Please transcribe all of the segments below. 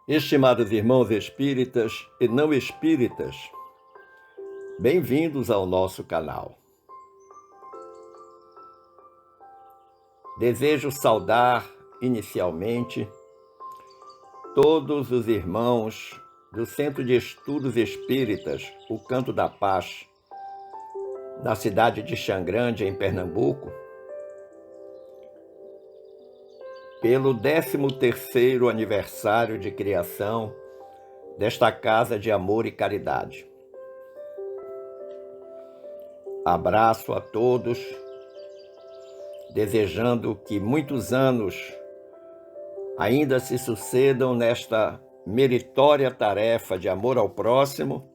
Estimados irmãos espíritas e não espíritas, bem-vindos ao nosso canal. Desejo saudar, inicialmente, todos os irmãos do Centro de Estudos Espíritas, o Canto da Paz, na cidade de Xangrande, em Pernambuco, pelo 13º aniversário de criação desta Casa de Amor e Caridade. Abraço a todos, desejando que muitos anos ainda se sucedam nesta meritória tarefa de amor ao próximo,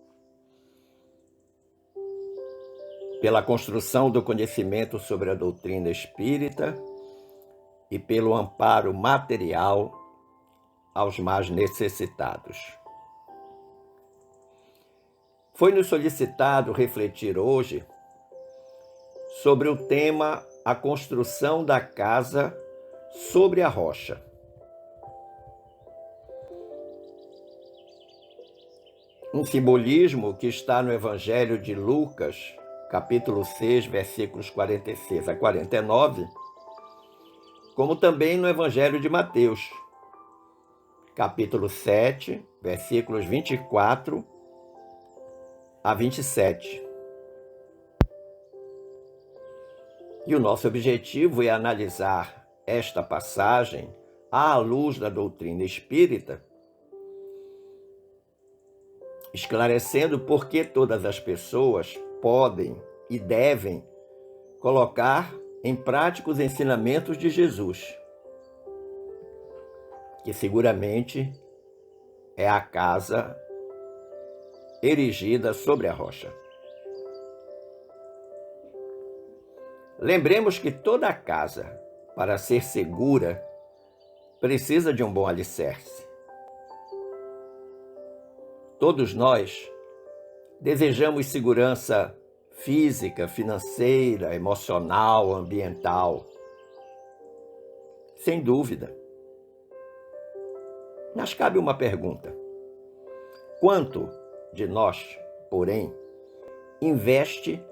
pela construção do conhecimento sobre a doutrina espírita e pelo amparo material aos mais necessitados. Foi-nos solicitado refletir hoje sobre o tema A Construção da Casa sobre a Rocha. Um simbolismo que está no Evangelho de Lucas, capítulo 6, versículos 46 a 49, como também no Evangelho de Mateus, capítulo 7, versículos 24 a 27. E o nosso objetivo é analisar esta passagem à luz da doutrina espírita, esclarecendo por que todas as pessoas podem e devem colocar em prática os ensinamentos de Jesus, que seguramente é a casa erigida sobre a rocha. Lembremos que toda casa, para ser segura, precisa de um bom alicerce. Todos nós desejamos segurança física, financeira, emocional, ambiental. Sem dúvida. Mas cabe uma pergunta. Quanto de nós, porém, investe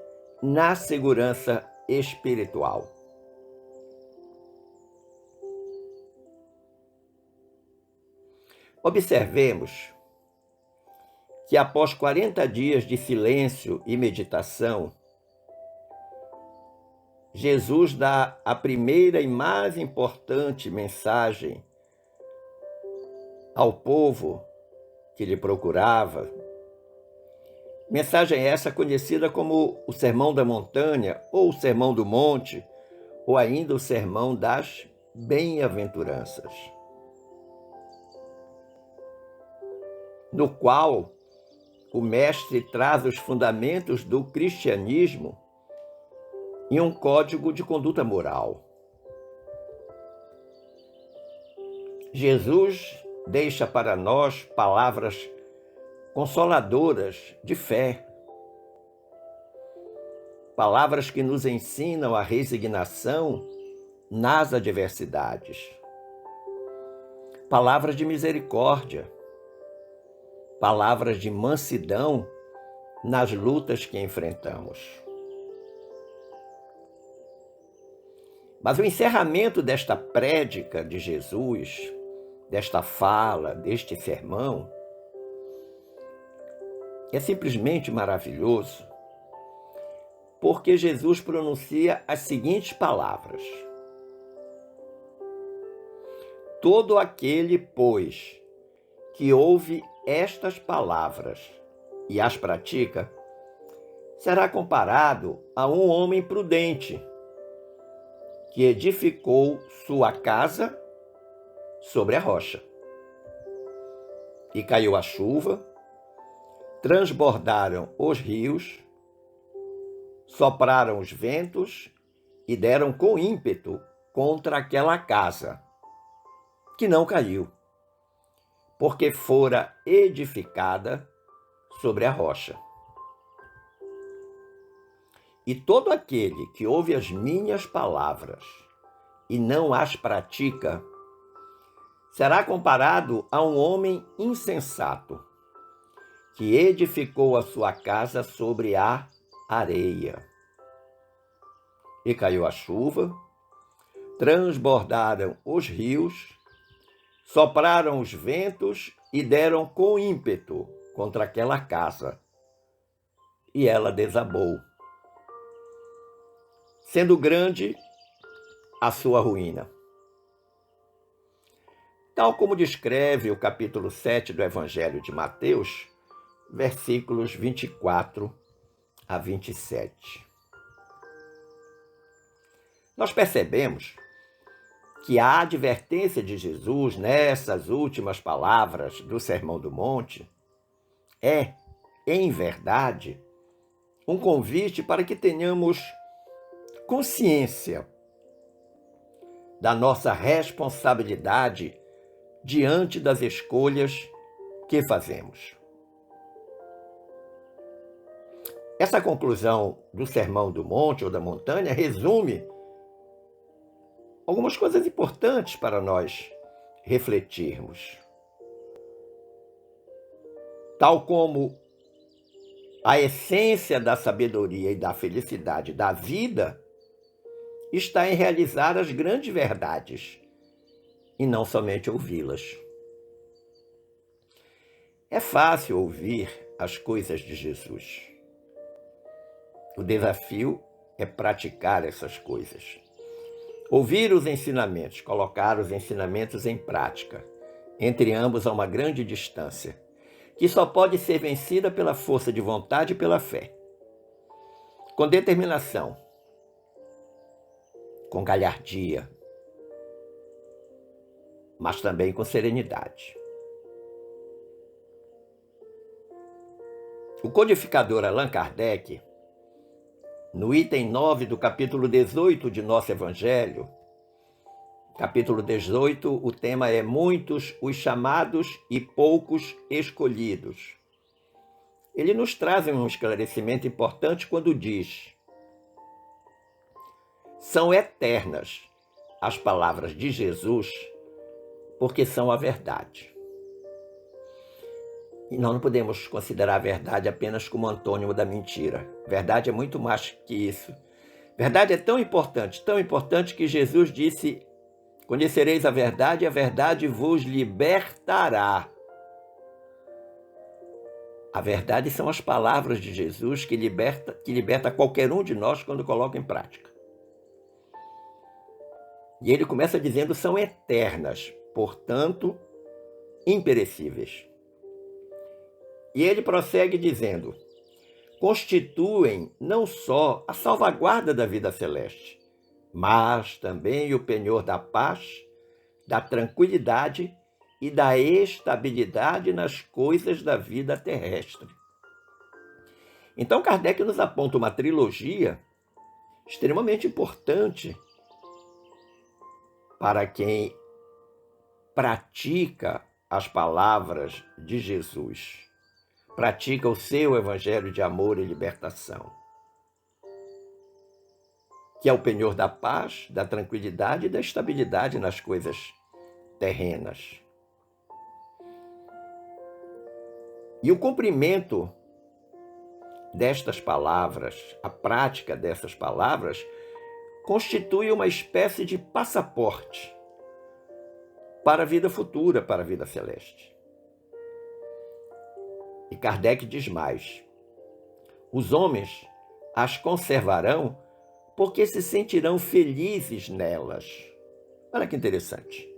na segurança espiritual? Observemos que após 40 dias de silêncio e meditação, Jesus dá a primeira e mais importante mensagem ao povo que lhe procurava. Mensagem essa conhecida como o Sermão da Montanha, ou o Sermão do Monte, ou ainda o Sermão das Bem-aventuranças, no qual o mestre traz os fundamentos do cristianismo e um código de conduta moral. Jesus deixa para nós palavras consoladoras de fé, palavras que nos ensinam a resignação nas adversidades, palavras de misericórdia, palavras de mansidão nas lutas que enfrentamos. Mas o encerramento desta prédica de Jesus, desta fala, deste sermão, é simplesmente maravilhoso, porque Jesus pronuncia as seguintes palavras: todo aquele, pois, que ouve estas palavras e as pratica, será comparado a um homem prudente que edificou sua casa sobre a rocha. E caiu a chuva, transbordaram os rios, sopraram os ventos e deram com ímpeto contra aquela casa, que não caiu, porque fora edificada sobre a rocha. E todo aquele que ouve as minhas palavras e não as pratica, será comparado a um homem insensato que edificou a sua casa sobre a areia. E caiu a chuva, transbordaram os rios, sopraram os ventos e deram com ímpeto contra aquela casa. E ela desabou, sendo grande a sua ruína. Tal como descreve o capítulo 7 do Evangelho de Mateus, versículos 24 a 27. Nós percebemos que a advertência de Jesus nessas últimas palavras do Sermão do Monte é, em verdade, um convite para que tenhamos consciência da nossa responsabilidade diante das escolhas que fazemos. Essa conclusão do Sermão do Monte ou da Montanha resume algumas coisas importantes para nós refletirmos. Tal como a essência da sabedoria e da felicidade da vida está em realizar as grandes verdades e não somente ouvi-las. É fácil ouvir as coisas de Jesus. O desafio é praticar essas coisas. Ouvir os ensinamentos, colocar os ensinamentos em prática. Entre ambos há uma grande distância, que só pode ser vencida pela força de vontade e pela fé. Com determinação, com galhardia, mas também com serenidade. O codificador Allan Kardec, no item 9 do capítulo 18 de nosso Evangelho, capítulo 18, o tema é Muitos os chamados e poucos escolhidos. Ele nos traz um esclarecimento importante quando diz: são eternas as palavras de Jesus, porque são a verdade. E nós não podemos considerar a verdade apenas como antônimo da mentira. Verdade é muito mais que isso. Verdade é tão importante que Jesus disse: conhecereis a verdade e a verdade vos libertará. A verdade são as palavras de Jesus que liberta qualquer um de nós quando coloca em prática. E ele começa dizendo: são eternas, portanto, imperecíveis. E ele prossegue dizendo: constituem não só a salvaguarda da vida celeste, mas também o penhor da paz, da tranquilidade e da estabilidade nas coisas da vida terrestre. Então Kardec nos aponta uma trilogia extremamente importante para quem pratica as palavras de Jesus, pratica o seu evangelho de amor e libertação, que é o penhor da paz, da tranquilidade e da estabilidade nas coisas terrenas. E o cumprimento destas palavras, a prática dessas palavras, constitui uma espécie de passaporte para a vida futura, para a vida celeste. E Kardec diz mais: os homens as conservarão porque se sentirão felizes nelas. Olha que interessante.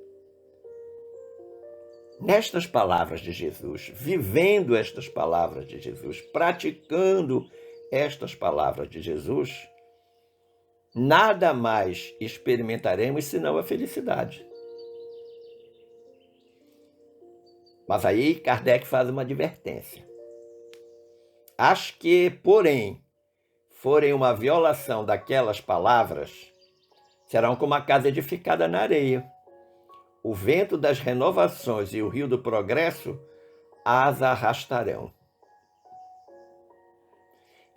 Nestas palavras de Jesus, vivendo estas palavras de Jesus, praticando estas palavras de Jesus, nada mais experimentaremos senão a felicidade. Mas aí Kardec faz uma advertência. As que, porém, forem uma violação daquelas palavras, serão como a casa edificada na areia. O vento das renovações e o rio do progresso as arrastarão.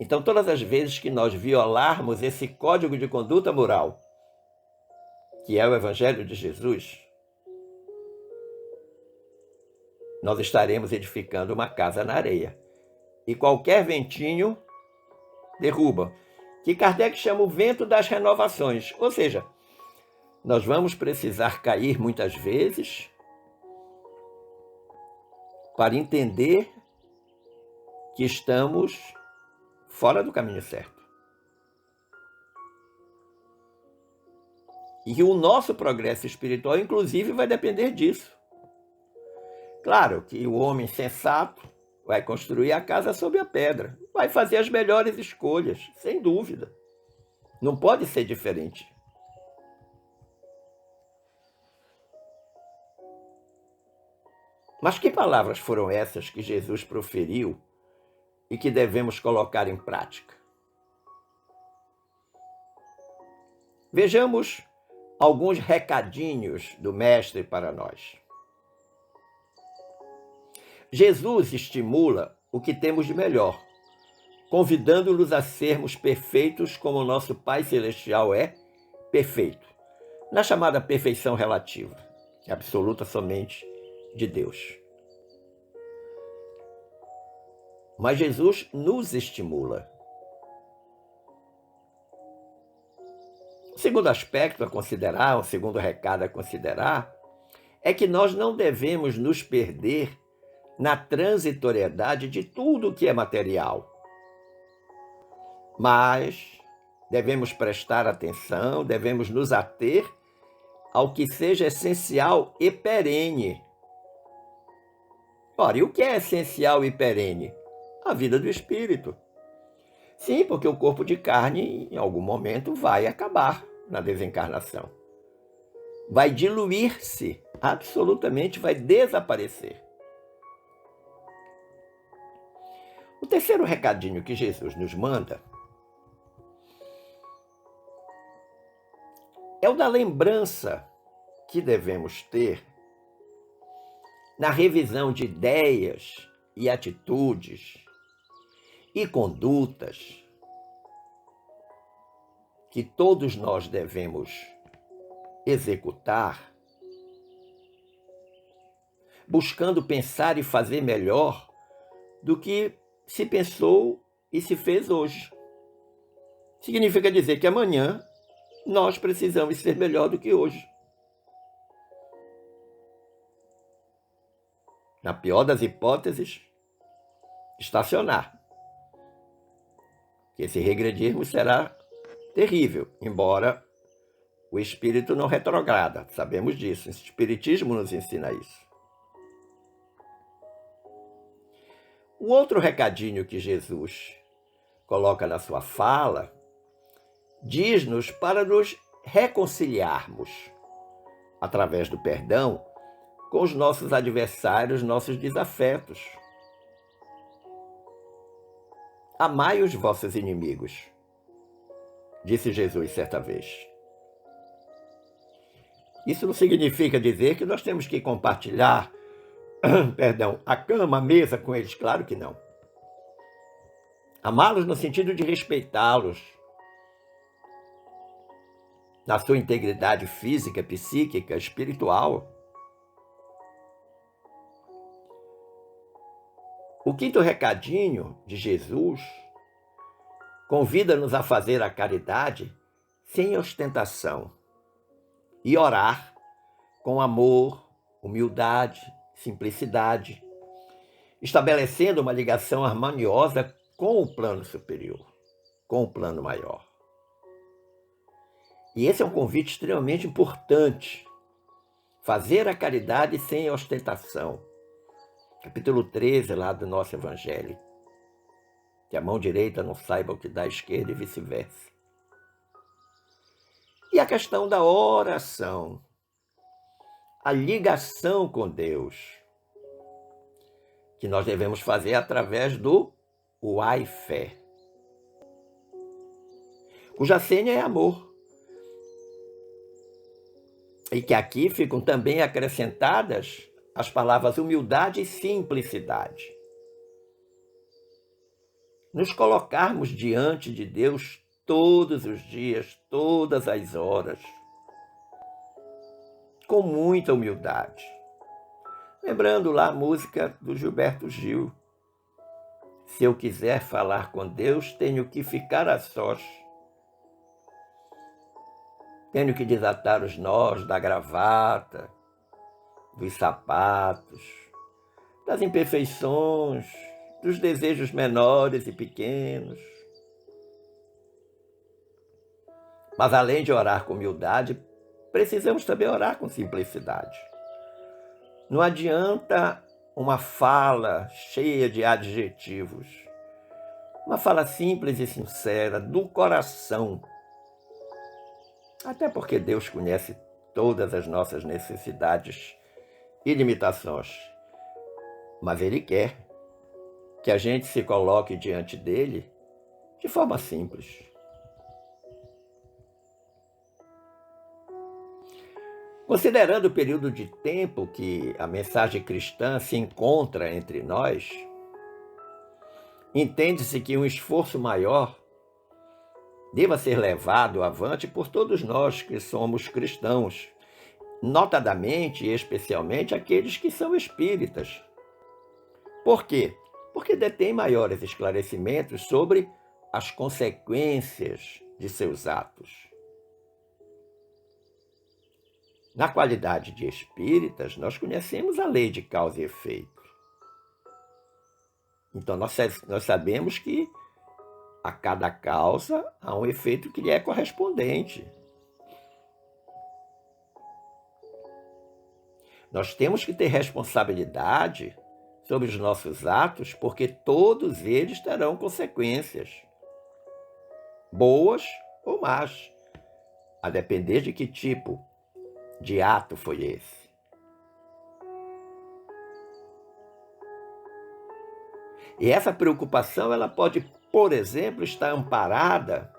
Então, todas as vezes que nós violarmos esse código de conduta moral, que é o Evangelho de Jesus, nós estaremos edificando uma casa na areia. E qualquer ventinho derruba, que Kardec chama o vento das renovações. Ou seja, nós vamos precisar cair muitas vezes para entender que estamos fora do caminho certo. E o nosso progresso espiritual, inclusive, vai depender disso. Claro que o homem sensato vai construir a casa sobre a pedra, vai fazer as melhores escolhas, sem dúvida. Não pode ser diferente. Mas que palavras foram essas que Jesus proferiu e que devemos colocar em prática? Vejamos alguns recadinhos do Mestre para nós. Jesus estimula o que temos de melhor, convidando-nos a sermos perfeitos como o nosso Pai Celestial é perfeito, na chamada perfeição relativa, que é absoluta somente de Deus. Mas Jesus nos estimula. O segundo aspecto a considerar, o segundo recado a considerar, é que nós não devemos nos perder na transitoriedade de tudo que é material. Mas devemos prestar atenção, devemos nos ater ao que seja essencial e perene. Ora, e o que é essencial e perene? A vida do espírito. Sim, porque o corpo de carne, em algum momento, vai acabar na desencarnação. Vai diluir-se, absolutamente vai desaparecer. O terceiro recadinho que Jesus nos manda é o da lembrança que devemos ter na revisão de ideias e atitudes e condutas que todos nós devemos executar, buscando pensar e fazer melhor do que se pensou e se fez hoje. Significa dizer que amanhã nós precisamos ser melhor do que hoje. Na pior das hipóteses, estacionar. Que esse regredirmos será terrível, embora o espírito não retrograda. Sabemos disso, o espiritismo nos ensina isso. O outro recadinho que Jesus coloca na sua fala diz-nos para nos reconciliarmos, através do perdão, com os nossos adversários, nossos desafetos. Amai os vossos inimigos, disse Jesus certa vez. Isso não significa dizer que nós temos que compartilhar, a cama, a mesa com eles, claro que não. Amá-los no sentido de respeitá-los, na sua integridade física, psíquica, espiritual. O quinto recadinho de Jesus convida-nos a fazer a caridade sem ostentação e orar com amor, humildade, simplicidade, estabelecendo uma ligação harmoniosa com o plano superior, com o plano maior. E esse é um convite extremamente importante. Fazer a caridade sem ostentação. Capítulo 13 lá do nosso Evangelho. Que a mão direita não saiba o que dá à esquerda e vice-versa. E a questão da oração. A ligação com Deus. Que nós devemos fazer através do Wi-Fi. Cuja senha é amor. E que aqui ficam também acrescentadas as palavras humildade e simplicidade. Nos colocarmos diante de Deus todos os dias, todas as horas, com muita humildade, Lembrando lá a música do Gilberto Gil. Se eu quiser falar com Deus, tenho que ficar a sós. Tenho que desatar os nós da gravata, dos sapatos, das imperfeições, dos desejos menores e pequenos. Mas além de orar com humildade, precisamos também orar com simplicidade. Não adianta uma fala cheia de adjetivos. Uma fala simples e sincera, do coração. Até porque Deus conhece todas as nossas necessidades e limitações. Mas Ele quer que a gente se coloque diante dele de forma simples. Considerando o período de tempo que a mensagem cristã se encontra entre nós, entende-se que um esforço maior deva ser levado avante por todos nós que somos cristãos, notadamente e especialmente aqueles que são espíritas. Por quê? Porque detêm maiores esclarecimentos sobre as consequências de seus atos. Na qualidade de espíritas, nós conhecemos a lei de causa e efeito. Então, nós sabemos que a cada causa há um efeito que lhe é correspondente. Nós temos que ter responsabilidade sobre os nossos atos, porque todos eles terão consequências, boas ou más, a depender de que tipo de ato foi esse. E essa preocupação, ela pode, por exemplo, estar amparada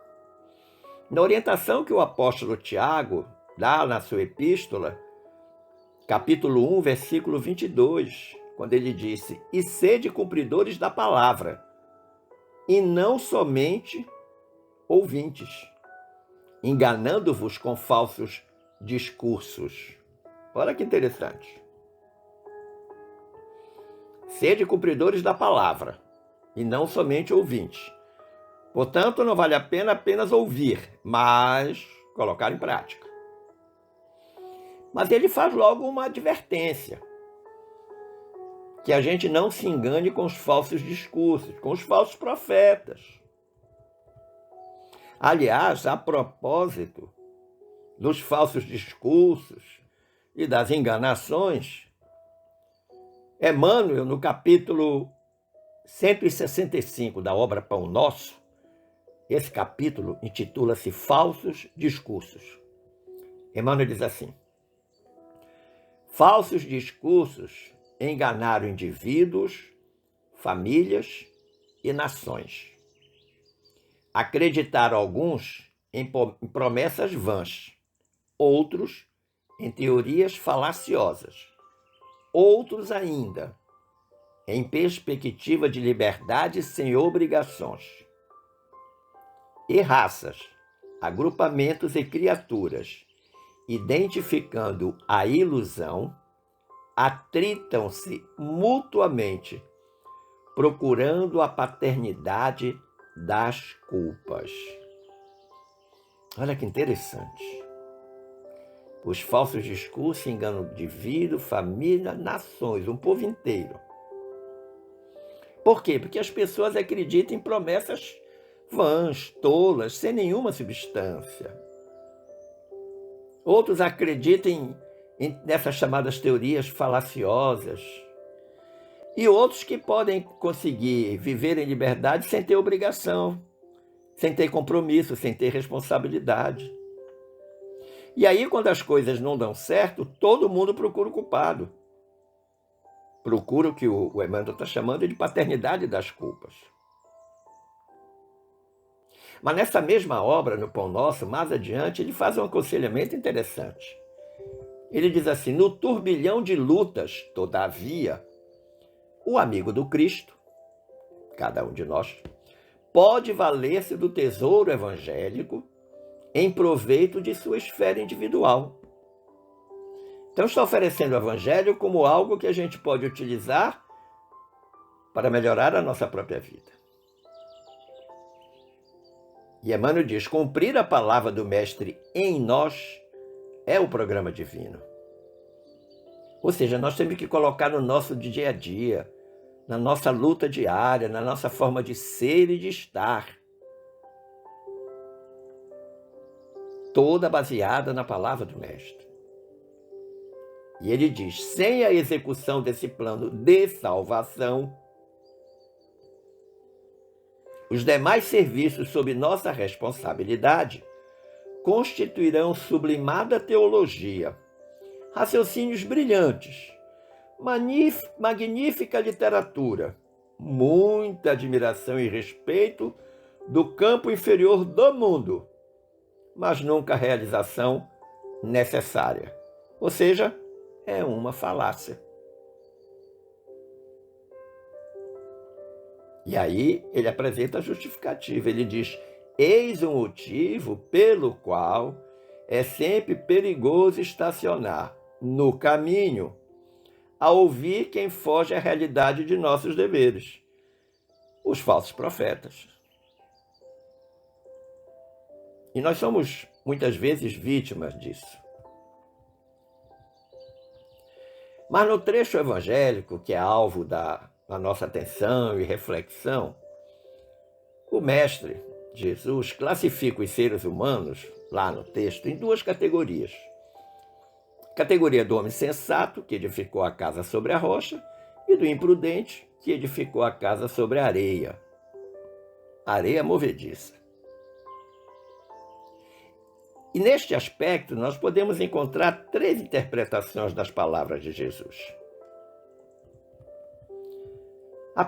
na orientação que o apóstolo Tiago dá na sua epístola, capítulo 1, versículo 22, quando ele disse: e sede cumpridores da palavra, e não somente ouvintes, enganando-vos com falsos discursos. Olha que interessante. Sede cumpridores da palavra, e não somente ouvintes. Portanto, não vale a pena apenas ouvir, mas colocar em prática. Mas ele faz logo uma advertência, que a gente não se engane com os falsos discursos, com os falsos profetas. Aliás, a propósito dos falsos discursos e das enganações, Emmanuel, no capítulo 165 da obra Pão Nosso, esse capítulo intitula-se Falsos Discursos. Emmanuel diz assim: falsos discursos enganaram indivíduos, famílias e nações. Acreditaram alguns em promessas vãs, outros em teorias falaciosas, outros ainda em perspectiva de liberdade sem obrigações. E raças, agrupamentos e criaturas, identificando a ilusão, atritam-se mutuamente, procurando a paternidade das culpas. Olha que interessante. Os falsos discursos enganam o indivíduo, família, nações, um povo inteiro. Por quê? Porque as pessoas acreditam em promessas vãs, tolas, sem nenhuma substância. Outros acreditam nessas chamadas teorias falaciosas. E outros que podem conseguir viver em liberdade sem ter obrigação, sem ter compromisso, sem ter responsabilidade. E aí, quando as coisas não dão certo, todo mundo procura o culpado. Procura o que o Emmanuel está chamando de paternidade das culpas. Mas nessa mesma obra, no Pão Nosso, mais adiante, ele faz um aconselhamento interessante. Ele diz assim: no turbilhão de lutas, todavia, o amigo do Cristo, cada um de nós, pode valer-se do tesouro evangélico em proveito de sua esfera individual. Então, está oferecendo o Evangelho como algo que a gente pode utilizar para melhorar a nossa própria vida. E Emmanuel diz: cumprir a palavra do Mestre em nós é o programa divino. Ou seja, nós temos que colocar no nosso dia a dia, na nossa luta diária, na nossa forma de ser e de estar, toda baseada na palavra do Mestre. E ele diz: sem a execução desse plano de salvação, os demais serviços sob nossa responsabilidade constituirão sublimada teologia, raciocínios brilhantes, magnífica literatura, muita admiração e respeito do campo inferior do mundo, mas nunca a realização necessária. Ou seja, é uma falácia. E aí ele apresenta a justificativa. Ele diz: eis o motivo pelo qual é sempre perigoso estacionar no caminho a ouvir quem foge à realidade de nossos deveres, os falsos profetas. E nós somos muitas vezes vítimas disso. Mas no trecho evangélico, que é alvo da nossa atenção e reflexão, o Mestre Jesus classifica os seres humanos, lá no texto, em duas categorias. Categoria do homem sensato, que edificou a casa sobre a rocha, e do imprudente, que edificou a casa sobre a areia. Areia movediça. E neste aspecto, nós podemos encontrar três interpretações das palavras de Jesus. A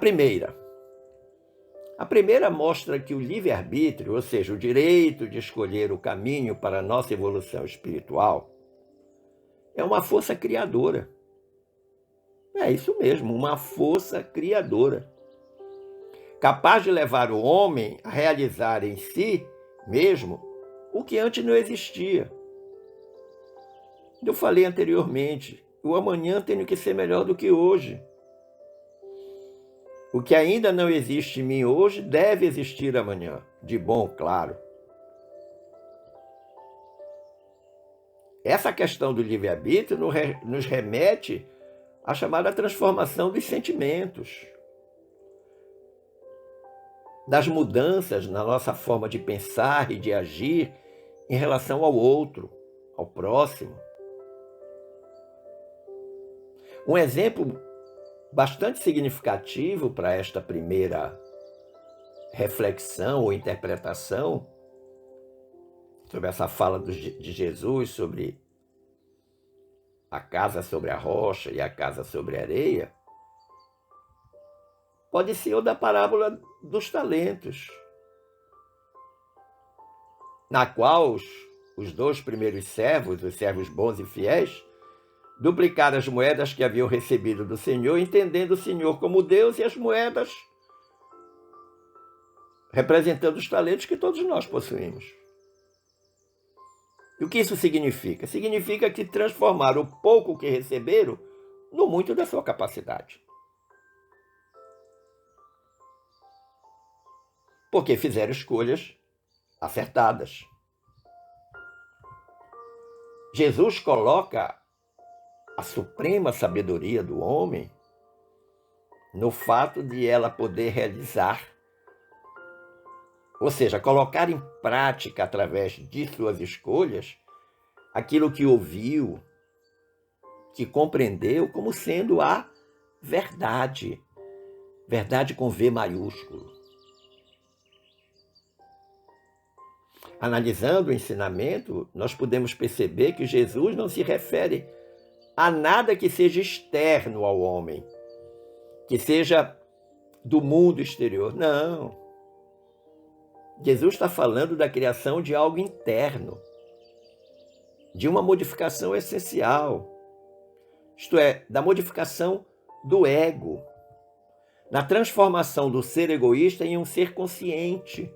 primeira mostra que o livre-arbítrio, ou seja, o direito de escolher o caminho para a nossa evolução espiritual, é uma força criadora. É isso mesmo, uma força criadora, capaz de levar o homem a realizar em si mesmo o que antes não existia. Eu falei anteriormente, o amanhã tem que ser melhor do que hoje. O que ainda não existe em mim hoje deve existir amanhã, de bom, claro. Essa questão do livre-arbítrio nos remete à chamada transformação dos sentimentos, das mudanças na nossa forma de pensar e de agir em relação ao outro, ao próximo. Um exemplo bastante significativo para esta primeira reflexão ou interpretação sobre essa fala de Jesus sobre a casa sobre a rocha e a casa sobre a areia, pode ser o da parábola dos talentos, na qual os dois primeiros servos, os servos bons e fiéis, duplicaram as moedas que haviam recebido do Senhor, entendendo o Senhor como Deus e as moedas representando os talentos que todos nós possuímos. E o que isso significa? Significa que transformaram o pouco que receberam no muito da sua capacidade. Porque fizeram escolhas acertadas. Jesus coloca a suprema sabedoria do homem no fato de ela poder realizar, ou seja, colocar em prática através de suas escolhas aquilo que ouviu, que compreendeu como sendo a verdade. Verdade com V maiúsculo. Analisando o ensinamento, nós podemos perceber que Jesus não se refere a nada que seja externo ao homem, que seja do mundo exterior. Não. Jesus está falando da criação de algo interno, de uma modificação essencial, isto é, da modificação do ego, na transformação do ser egoísta em um ser consciente.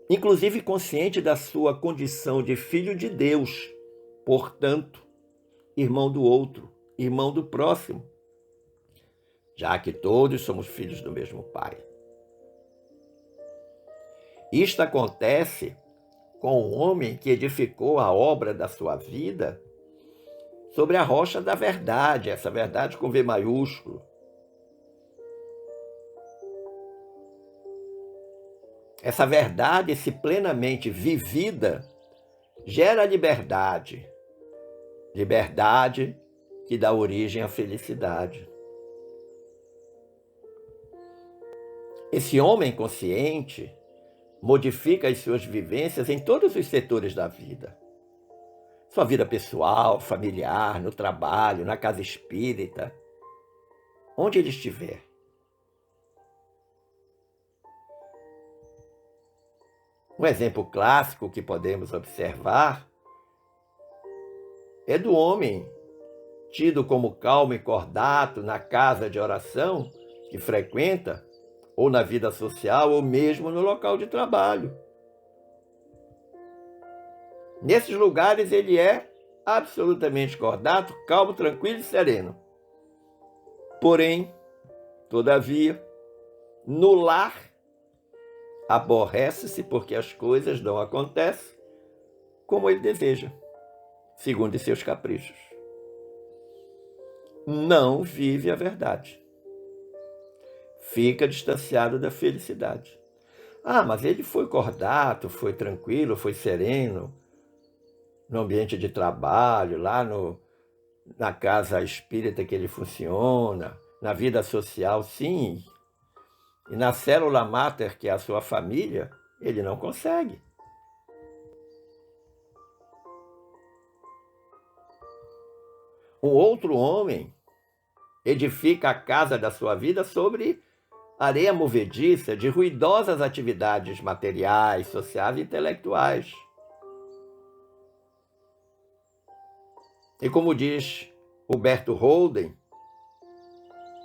inclusive consciente da sua condição de filho de Deus, portanto, irmão do outro, irmão do próximo, já que todos somos filhos do mesmo Pai. Isto acontece com o homem que edificou a obra da sua vida sobre a rocha da verdade, essa verdade com V maiúsculo. Essa verdade, se plenamente vivida, gera liberdade. Liberdade que dá origem à felicidade. Esse homem consciente modifica as suas vivências em todos os setores da vida. Sua vida pessoal, familiar, no trabalho, na casa espírita, onde ele estiver. Um exemplo clássico que podemos observar é do homem tido como calmo e cordato na casa de oração que frequenta, ou na vida social, ou mesmo no local de trabalho. Nesses lugares ele é absolutamente cordato, calmo, tranquilo e sereno. Porém, todavia, no lar, aborrece-se porque as coisas não acontecem como ele deseja, segundo os seus caprichos. Não vive a verdade. Fica distanciado da felicidade. Ah, mas ele foi cordato, foi tranquilo, foi sereno no ambiente de trabalho, lá na casa espírita que ele funciona, na vida social, sim. E na célula máter, que é a sua família, ele não consegue. Um outro homem edifica a casa da sua vida sobre areia movediça de ruidosas atividades materiais, sociais e intelectuais. E como diz Huberto Holden,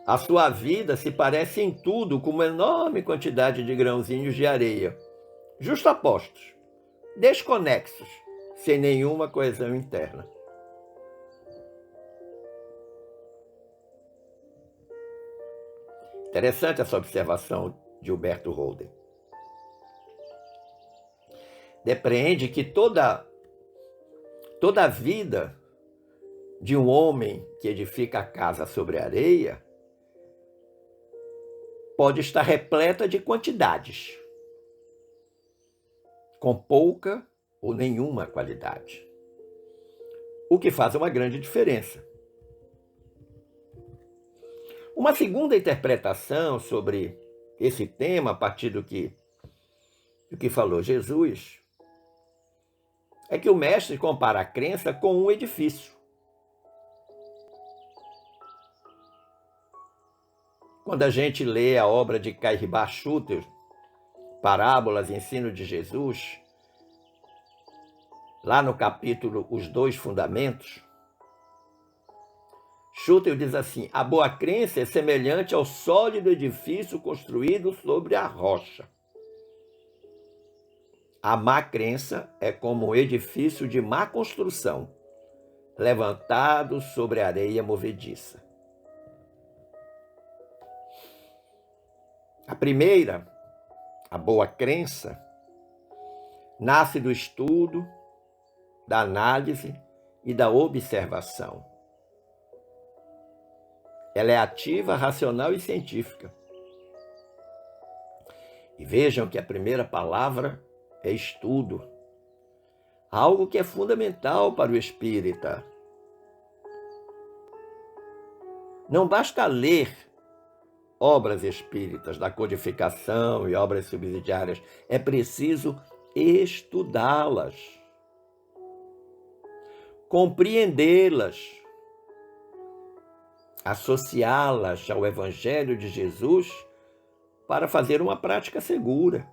a sua vida se parece em tudo com uma enorme quantidade de grãozinhos de areia, justapostos, desconexos, sem nenhuma coesão interna. Interessante essa observação de Huberto Holden. Depreende que toda a vida de um homem que edifica a casa sobre a areia pode estar repleta de quantidades, com pouca ou nenhuma qualidade, o que faz uma grande diferença. Uma segunda interpretação sobre esse tema, a partir do que falou Jesus, é que o mestre compara a crença com um edifício. Quando a gente lê a obra de Cairibá Schutter, Parábolas e Ensino de Jesus, lá no capítulo Os Dois Fundamentos, Schutter diz assim: a boa crença é semelhante ao sólido edifício construído sobre a rocha. A má crença é como um edifício de má construção, levantado sobre areia movediça. A primeira, a boa crença, nasce do estudo, da análise e da observação. Ela é ativa, racional e científica. E vejam que a primeira palavra é estudo, algo que é fundamental para o espírita. Não basta ler obras espíritas da codificação e obras subsidiárias, é preciso estudá-las, compreendê-las, associá-las ao Evangelho de Jesus para fazer uma prática segura.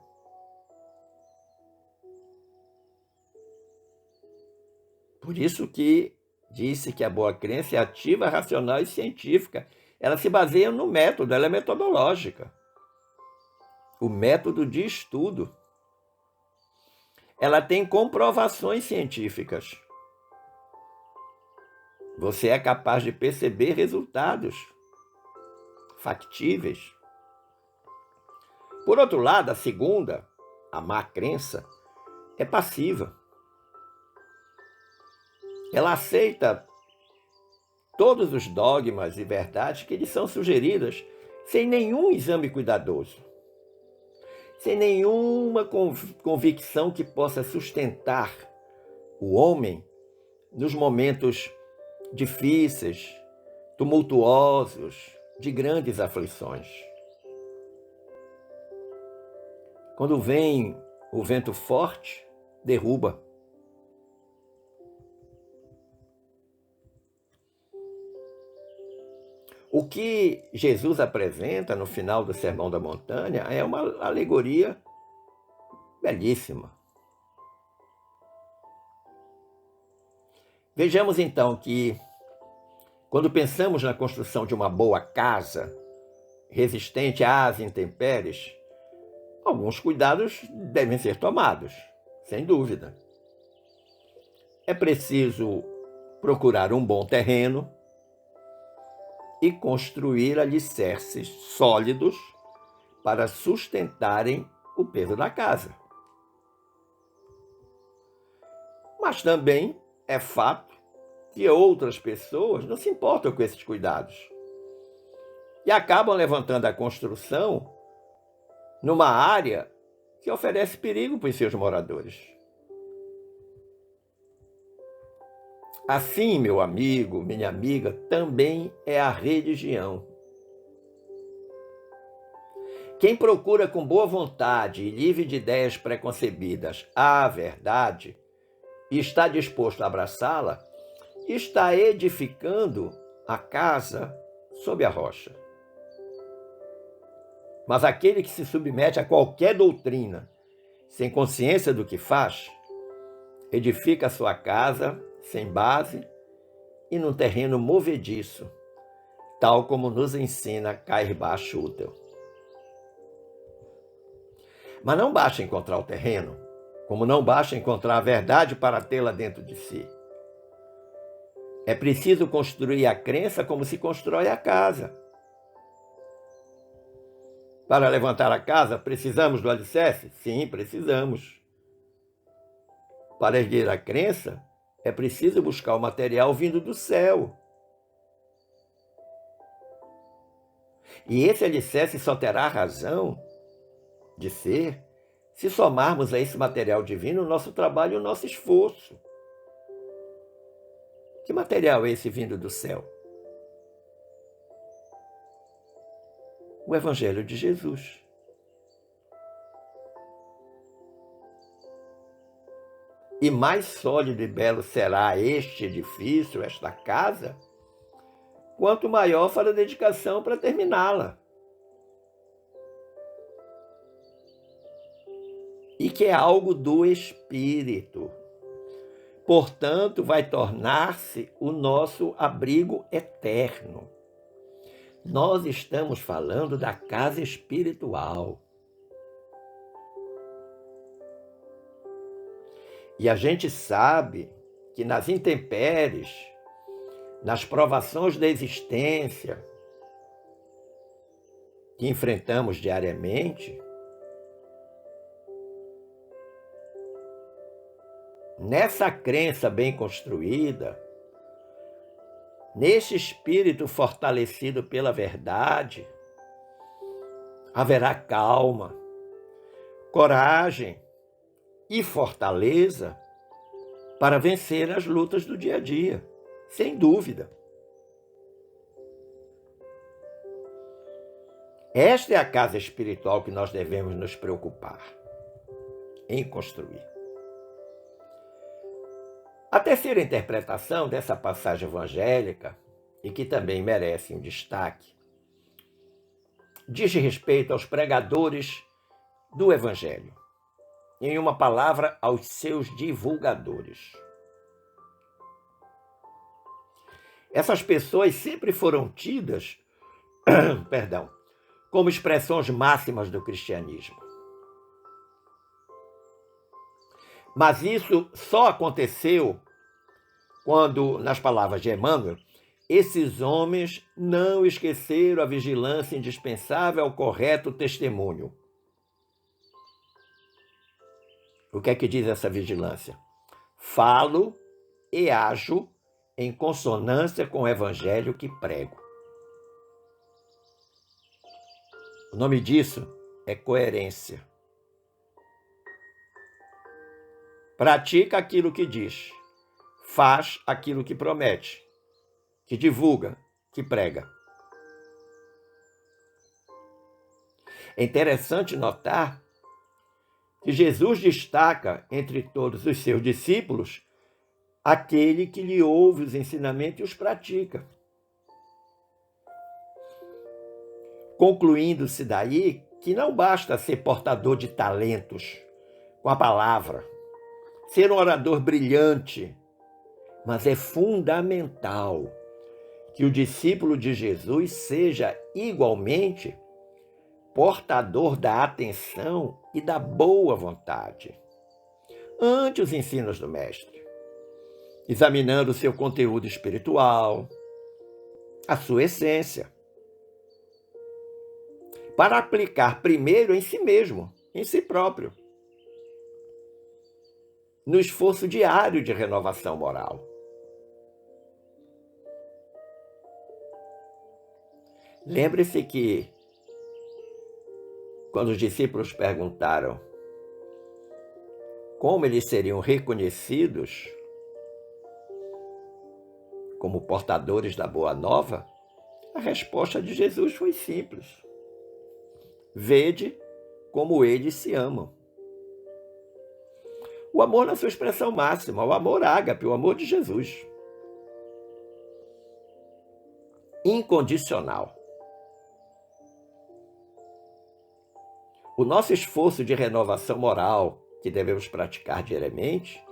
Por isso que disse que a boa crença é ativa, racional e científica. Ela se baseia no método, ela é metodológica. O método de estudo. ela tem comprovações científicas. Você é capaz de perceber resultados factíveis. Por outro lado, a segunda, a má crença, é passiva. Ela aceita todos os dogmas e verdades que lhe são sugeridas sem nenhum exame cuidadoso, sem nenhuma convicção que possa sustentar o homem nos momentos difíceis, tumultuosos, de grandes aflições. Quando vem o vento forte, derruba. O que Jesus apresenta no final do Sermão da Montanha é uma alegoria belíssima. Vejamos então que, quando pensamos na construção de uma boa casa, resistente às intempéries, alguns cuidados devem ser tomados, sem dúvida. É preciso procurar um bom terreno e construir alicerces sólidos para sustentarem o peso da casa. Mas também é fato que outras pessoas não se importam com esses cuidados e acabam levantando a construção numa área que oferece perigo para os seus moradores. Assim, meu amigo, minha amiga, também é a religião. Quem procura com boa vontade e livre de ideias preconcebidas a verdade e está disposto a abraçá-la, está edificando a casa sob a rocha. Mas aquele que se submete a qualquer doutrina, sem consciência do que faz, edifica a sua casa sem base e num terreno movediço, tal como nos ensina Cairbar Schutel. Mas não basta encontrar o terreno, como não basta encontrar a verdade para tê-la dentro de si. É preciso construir a crença como se constrói a casa. Para levantar a casa, precisamos do alicerce? Sim, precisamos. Para erguer a crença, é preciso buscar o material vindo do céu. E esse alicerce só terá razão de ser se somarmos a esse material divino o nosso trabalho e o nosso esforço. Que material é esse vindo do céu? O Evangelho de Jesus. E mais sólido e belo será este edifício, esta casa, quanto maior for a dedicação para terminá-la. E que é algo do Espírito. Portanto, vai tornar-se o nosso abrigo eterno. Nós estamos falando da casa espiritual. E a gente sabe que nas intempéries, nas provações da existência que enfrentamos diariamente, nessa crença bem construída, nesse espírito fortalecido pela verdade, haverá calma, coragem e fortaleza para vencer as lutas do dia a dia, sem dúvida. Esta é a casa espiritual que nós devemos nos preocupar em construir. A terceira interpretação dessa passagem evangélica, e que também merece um destaque, diz respeito aos pregadores do Evangelho. Em uma palavra, aos seus divulgadores. Essas pessoas sempre foram tidas, como expressões máximas do cristianismo. Mas isso só aconteceu quando, nas palavras de Emmanuel, esses homens não esqueceram a vigilância indispensável ao correto testemunho. O que é que diz essa vigilância? Falo e ajo em consonância com o evangelho que prego. O nome disso é coerência. Pratica aquilo que diz, faz aquilo que promete, que divulga, que prega. É interessante notar que Jesus destaca entre todos os seus discípulos aquele que lhe ouve os ensinamentos e os pratica. Concluindo-se daí que não basta ser portador de talentos com a palavra, ser um orador brilhante, mas é fundamental que o discípulo de Jesus seja igualmente portador da atenção e da boa vontade ante os ensinos do Mestre, examinando o seu conteúdo espiritual, a sua essência, para aplicar primeiro em si mesmo, em si próprio, no esforço diário de renovação moral. Lembre-se que, quando os discípulos perguntaram como eles seriam reconhecidos como portadores da Boa Nova, a resposta de Jesus foi simples. Vede como eles se amam. O amor na sua expressão máxima, o amor ágape, o amor de Jesus. Incondicional. O nosso esforço de renovação moral, que devemos praticar diariamente,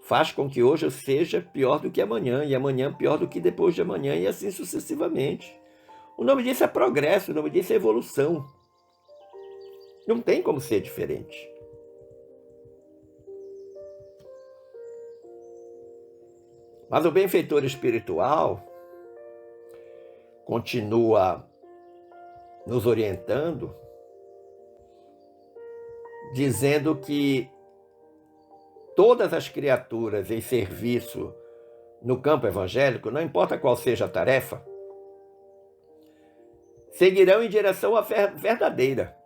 faz com que hoje eu seja pior do que amanhã, e amanhã pior do que depois de amanhã, e assim sucessivamente. O nome disso é progresso, o nome disso é evolução. Não tem como ser diferente. Mas o benfeitor espiritual continua nos orientando, dizendo que todas as criaturas em serviço no campo evangélico, não importa qual seja a tarefa, seguirão em direção à verdadeira,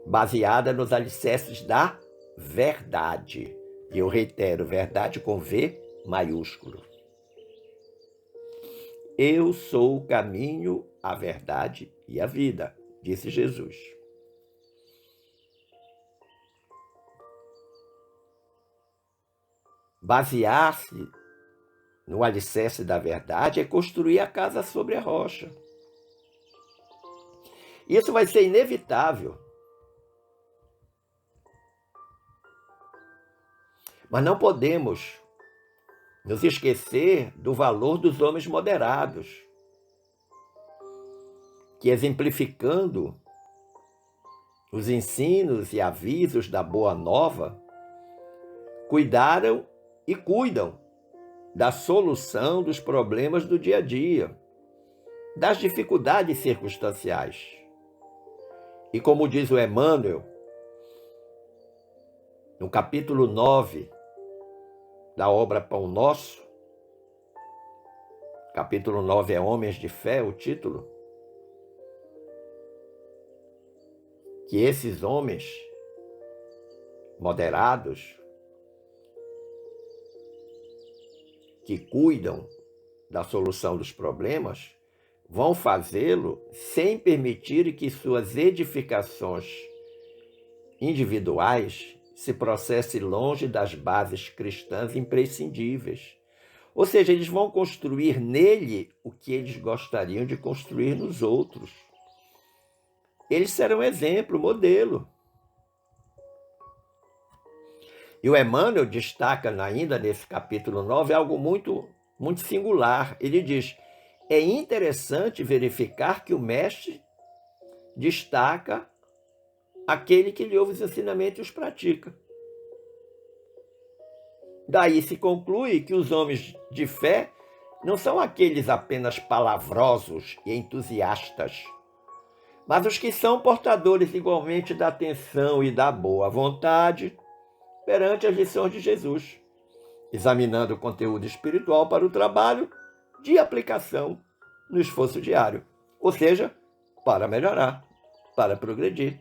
baseada nos alicerces da verdade. E eu reitero, verdade com V maiúsculo. Eu sou o caminho, a verdade e a vida, disse Jesus. Basear-se no alicerce da verdade é construir a casa sobre a rocha. Isso vai ser inevitável. Mas não podemos nos esquecer do valor dos homens moderados, que, exemplificando os ensinos e avisos da Boa Nova, cuidaram e cuidam da solução dos problemas do dia a dia, das dificuldades circunstanciais. E como diz o Emmanuel, no capítulo 9 da obra Pão Nosso, capítulo 9 é Homens de Fé, o título, que esses homens moderados, que cuidam da solução dos problemas, vão fazê-lo sem permitir que suas edificações individuais se processem longe das bases cristãs imprescindíveis. Ou seja, eles vão construir nele o que eles gostariam de construir nos outros. Eles serão exemplo, modelo. E o Emmanuel destaca ainda nesse capítulo 9 algo muito singular. Ele diz: é interessante verificar que o mestre destaca aquele que lhe ouve os ensinamentos e os pratica. Daí se conclui que os homens de fé não são aqueles apenas palavrosos e entusiastas, mas os que são portadores igualmente da atenção e da boa vontade perante as lições de Jesus, examinando o conteúdo espiritual para o trabalho de aplicação no esforço diário, ou seja, para melhorar, para progredir.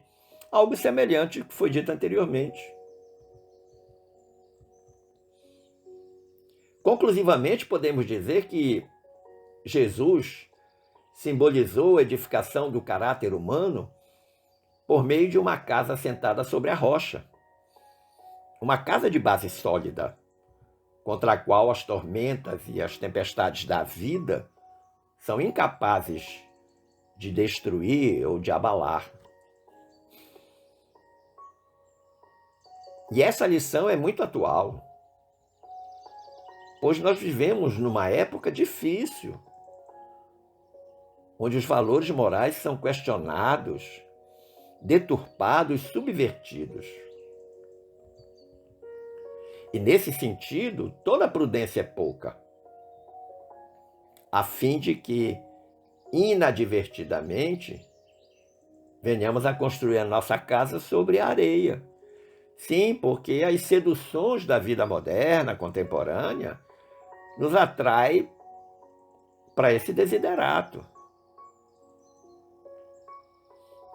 Algo semelhante ao que foi dito anteriormente. Conclusivamente, podemos dizer que Jesus simbolizou a edificação do caráter humano por meio de uma casa assentada sobre a rocha. Uma casa de base sólida, contra a qual as tormentas e as tempestades da vida são incapazes de destruir ou de abalar. E essa lição é muito atual, pois nós vivemos numa época difícil, onde os valores morais são questionados, deturpados, subvertidos. E nesse sentido, toda prudência é pouca, a fim de que, inadvertidamente, venhamos a construir a nossa casa sobre a areia. Sim, porque as seduções da vida moderna, contemporânea, nos atrai para esse desiderato.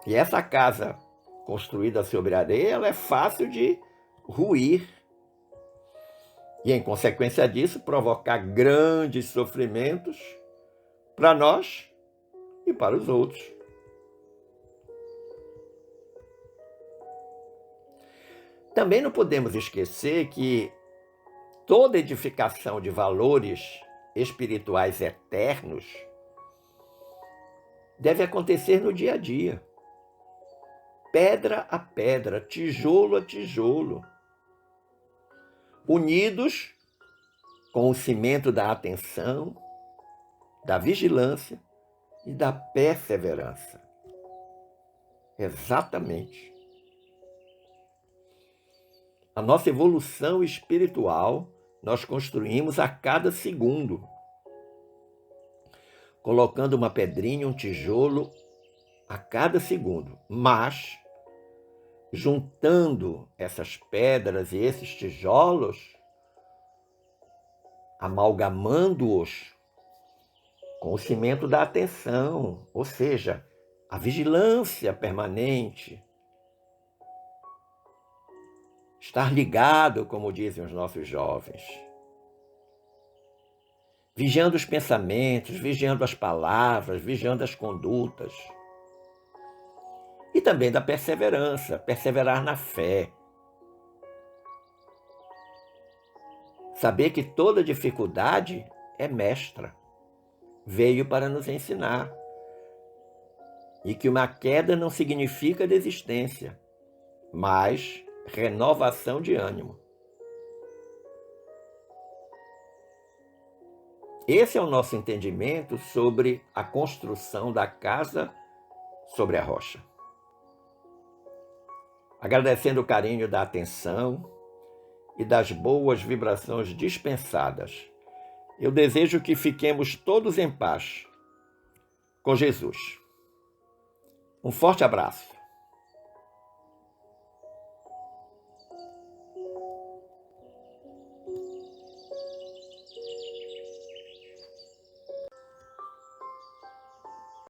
E essa casa construída sobre areia, ela é fácil de ruir. E, em consequência disso, provocar grandes sofrimentos para nós e para os outros. Também não podemos esquecer que toda edificação de valores espirituais eternos deve acontecer no dia a dia, pedra a pedra, tijolo a tijolo, unidos com o cimento da atenção, da vigilância e da perseverança. Exatamente. A nossa evolução espiritual nós construímos a cada segundo, colocando uma pedrinha, um tijolo a cada segundo, mas juntando essas pedras e esses tijolos, amalgamando-os com o cimento da atenção, ou seja, a vigilância permanente. Estar ligado, como dizem os nossos jovens. Vigiando os pensamentos, vigiando as palavras, vigiando as condutas. E também da perseverança, perseverar na fé. Saber que toda dificuldade é mestra, veio para nos ensinar. E que uma queda não significa desistência, mas renovação de ânimo. Esse é o nosso entendimento sobre a construção da casa sobre a rocha. Agradecendo o carinho da atenção e das boas vibrações dispensadas, eu desejo que fiquemos todos em paz com Jesus. Um forte abraço.